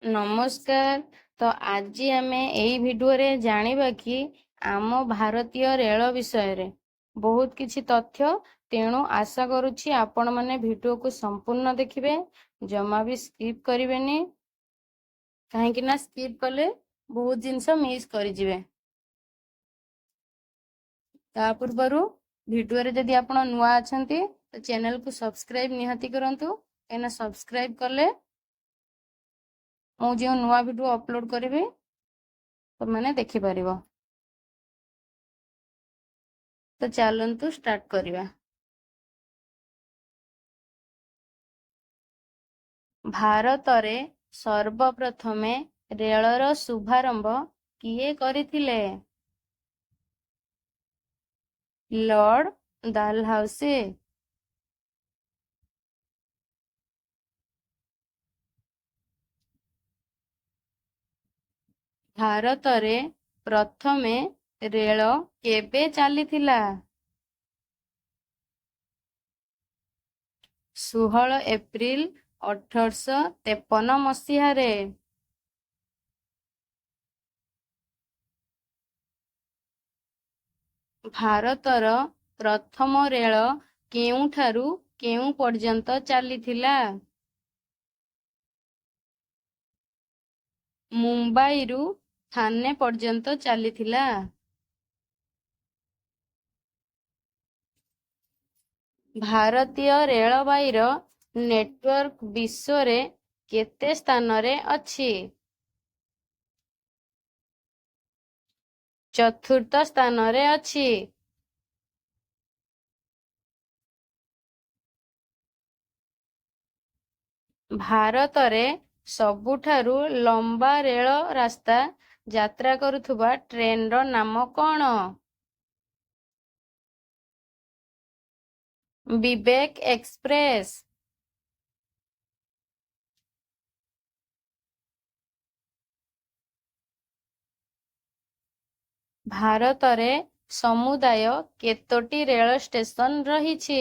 नमस्कार। तो आज आम यही भिडियो जानिबा कि आम भारतीय रेल विषय रे बहुत किछि तथ्य। तेणु आशा करुछि आपण माने भिडियो को संपूर्ण देखिबे, जमा भी स्किप करिवेनी, काहेकि ना स्किप कले बहुत जिनस मिस करि जिवे। ता पूर्वरु भिडियो रे जदि आपण नुआ अछंती तो चैनल को सब्सक्राइब निहाती करंतु, एना सब्सक्राइब कले मु जो नुआ वीडियो अपलोड करिवे तो माने देखि परिबो। तो चलंतु स्टार्ट करिवा। भारत रे सर्वप्रथमे रेलर शुभारंभ किए करिथिले? लॉर्ड डालहाउसी। भारत रे प्रथमे रेल केबे चलीथिला? 16 एप्रिल 1853 मसीहा रे। भारतर प्रथम रेल केउठारु केउ पर्यंत चलीथिला? मुंबई रु थाने पर्यंत चलीथिला। भारतीय रेलवाईर नेटवर्क विश्व रे केते स्थान रे अछि? चतुर्थ स्थान रे अछि। भारत रे सबुठारु लंबा रेल रास्ता यात्रा करुथुबा ट्रेन रो नाम कोन? विवेक एक्सप्रेस। भारत रे समुदाय केतोटी रेल स्टेशन रहिछि?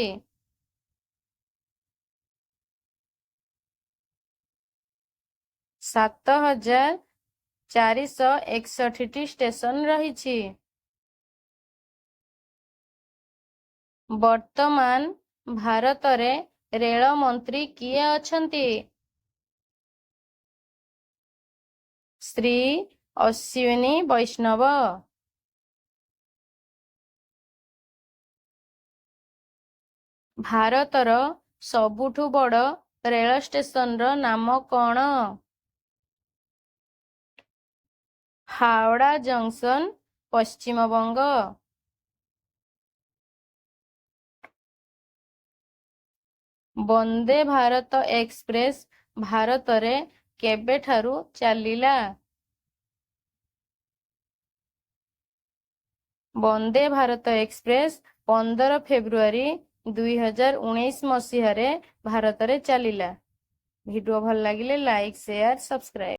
7461 स्टेशन रहिछि। वर्तमान भारत रे रेल मंत्री किए अछंती? श्री अश्विनी वैष्णव। भारतर सबुठु बड़ रेल स्टेशन रो नाम कोन? हावड़ा जंक्शन, पश्चिम बंग। वंदे भारत एक्सप्रेस भारत रे केबे ठारु चलिला? वंदे भारत एक्सप्रेस 15 फेब्रुआरी 2019 मसीह रे भारत रे चलिला। वीडियो भल लागिले लाइक शेयर सब्सक्राइब।